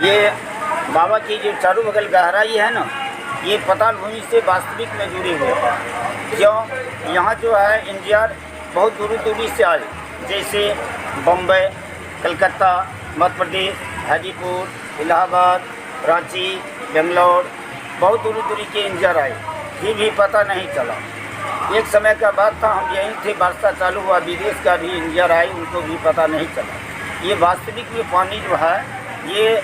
ये बाबा की जो चारों बगल गहराई है ना, ये पाताल भूमि से वास्तविक में जुड़े हुए हैं। क्यों? यहाँ जो है इंजीनियर बहुत दूरी दूरी से आए, जैसे बम्बई, कलकत्ता, मध्य प्रदेश, हाजीपुर, इलाहाबाद, रांची, बेंगलोर, बहुत दूरी दूरी के इंजीनियर आए, फिर भी पता नहीं चला। एक समय का बात था, हम यहीं थे, वर्षा चालू हुआ, विदेश का भी इंजीनियर आए, उनको भी पता नहीं चला। ये वास्तविक में पानी जो है ये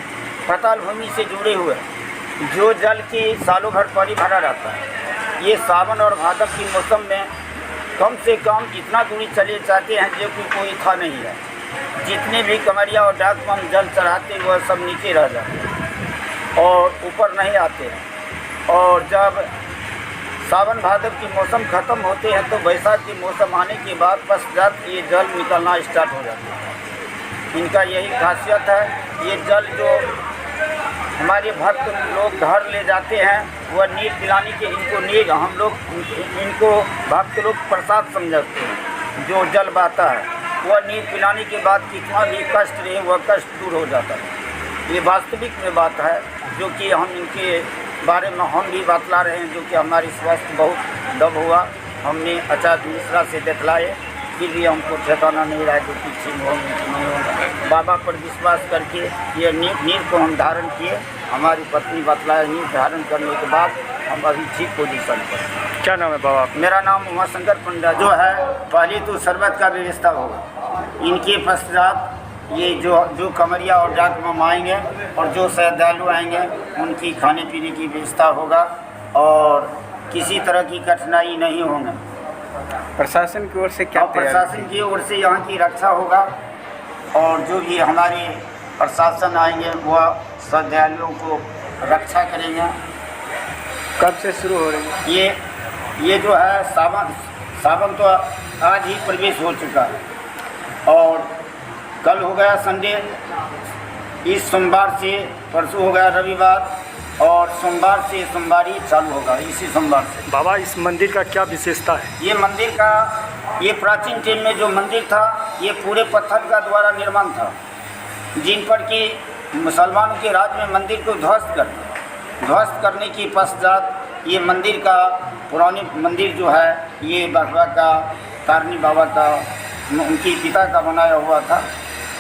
पाताल भूमि से जुड़े हुए हैं, जो जल की सालों भर पानी भरा रहता है। ये सावन और भादव के मौसम में कम से कम इतना दूरी चले जाते हैं जो कि कोई था नहीं है। जितने भी कमरिया और डाकबम जल चढ़ाते वह सब नीचे रह जाते हैं और ऊपर नहीं आते हैं। और जब सावन भादव की मौसम ख़त्म होते हैं तो बैसाख की मौसम आने के बाद पश्चात ये जल निकलना स्टार्ट हो जाता है। इनका यही खासियत है। ये जल जो हमारे भक्त लोग घर ले जाते हैं वह नीर पिलाने के, इनको नीर हम लोग इनको भक्त लोग प्रसाद समझते हैं। जो जल बहता है वह नीर पिलाने के बाद कितना भी कष्ट रहे वह कष्ट दूर हो जाता है। ये वास्तविक में बात है जो कि हम इनके बारे में हम भी बतला रहे हैं, जो कि हमारी स्वास्थ्य बहुत दब हुआ। हमने आचार्य मिश्रा से दिखलाए, फिर भी हमको ठिकाना नहीं रहा जो कि ठीक होगा कि नहीं होगा। बाबा पर विश्वास करके ये नीर को हम धारण किए। हमारी पत्नी बतलाए, नीर धारण करने के बाद हम अभी ठीक पोजीशन पर। क्या नाम है बाबा? मेरा नाम उमाशंकर पंडा। जो है पहले तो शरबत का व्यवस्था होगा, इनके पश्चात ये जो कमरिया और डाकबम आएंगे और जो श्रद्धालु आएंगे उनकी खाने पीने की व्यवस्था होगा और किसी तरह की कठिनाई नहीं होंगे। प्रशासन की ओर से क्या तैयारी? प्रशासन की ओर से यहाँ की रक्षा होगा और जो भी हमारे प्रशासन आएंगे वह श्रद्धालुओं को रक्षा करेंगे। कब से शुरू हो रही है? ये जो है सावन तो आज ही प्रवेश हो चुका है और कल हो गया संडे, इस सोमवार से परसों हो गया रविवार और सोमवार से सोमवारी चालू होगा, इसी सोमवार से। बाबा इस मंदिर का क्या विशेषता है? ये मंदिर का, ये प्राचीन टाइम में जो मंदिर था ये पूरे पत्थर का द्वारा निर्माण था, जिन पर कि मुसलमानों के राज में मंदिर को ध्वस्त करने की पश्चात ये मंदिर का पुरानी मंदिर जो है ये बाबा का, तारनी बाबा का, उनके पिता का बनाया हुआ था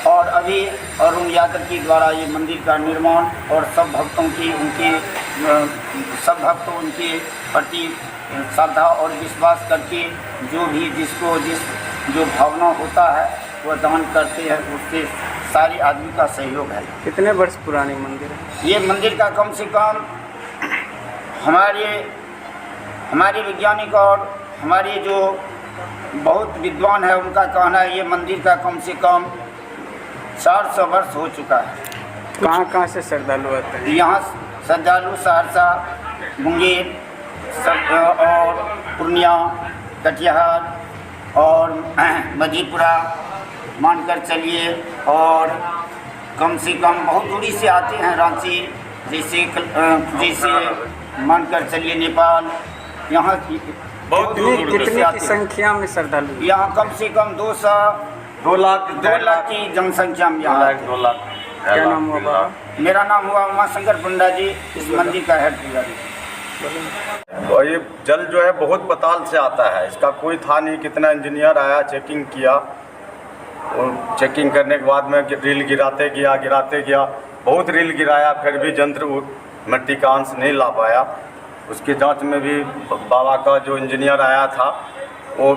और अभी अरुण यादव के द्वारा ये मंदिर का निर्माण और सब भक्तों उनके प्रति श्रद्धा और विश्वास करके जो भावना होता है वह दान करते हैं, उससे सारे आदमी का सहयोग है। कितने वर्ष पुरानी मंदिर है? ये मंदिर का कम से कम हमारे वैज्ञानिक और हमारे जो बहुत विद्वान है उनका कहना है ये मंदिर का कम से कम 400 वर्ष हो चुका है। कहाँ से श्रद्धालु आते हैं? यहाँ श्रद्धालु सहरसा, मुंगेर और पूर्णिया, कटिहार और मधेपुरा मानकर चलिए, और कम से कम बहुत दूरी से आते हैं, रांची जैसे मानकर चलिए नेपाल, यहाँ बहुत दूर से आते हैं। संख्या में श्रद्धालु यहाँ कम से कम 2 लाख की जनसंख्या में यहाँ 2 लाख। क्या नाम हुआ बाबा? मेरा नाम हुआ उमाशंकर पंडा जी, इस मंदिर का हेड पुजारी। और ये जल जो है बहुत पाताल से आता है, इसका कोई था नहीं। कितना इंजीनियर आया, चेकिंग किया, और चेकिंग करने के बाद में रील गिराते गया, बहुत रील गिराया, फिर भी यंत्र मिट्टी का अंश नहीं ला पाया। उसकी जांच में भी बाबा का जो इंजीनियर आया था वो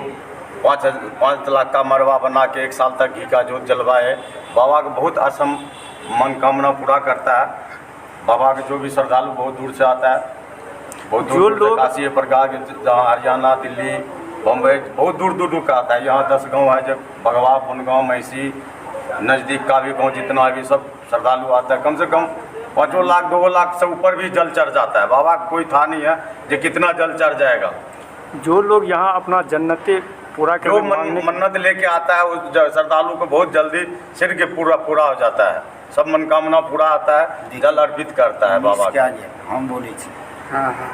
5 लाख का मरवा बना के 1 साल तक घी का जोत जलवाए। बाबा का बहुत असम मनोकामना पूरा करता है। बाबा के जो भी श्रद्धालु बहुत दूर से आता है, बहुत दूर से, काशी प्रयाग, जहाँ हरियाणा, दिल्ली, बम्बई, बहुत दूर का आता है। यहाँ 10 गांव है, जब भगवा, बनगांव, मैसी, नज़दीक का भी गांव जितना भी सब श्रद्धालु आता है। कम से कम 5 लाख 2 लाख से ऊपर भी जल चढ़ जाता है। बाबा का कोई था नहीं है जो कितना जल चढ़ जाएगा। जो लोग यहाँ अपना जन्नते पूरा जो मन्नत लेके आता है उस श्रद्धालु को बहुत जल्दी सिर के पूरा हो जाता है, सब मनोकामना पूरा आता है, जल अर्पित करता है बाबा। क्या हम बोले। हाँ।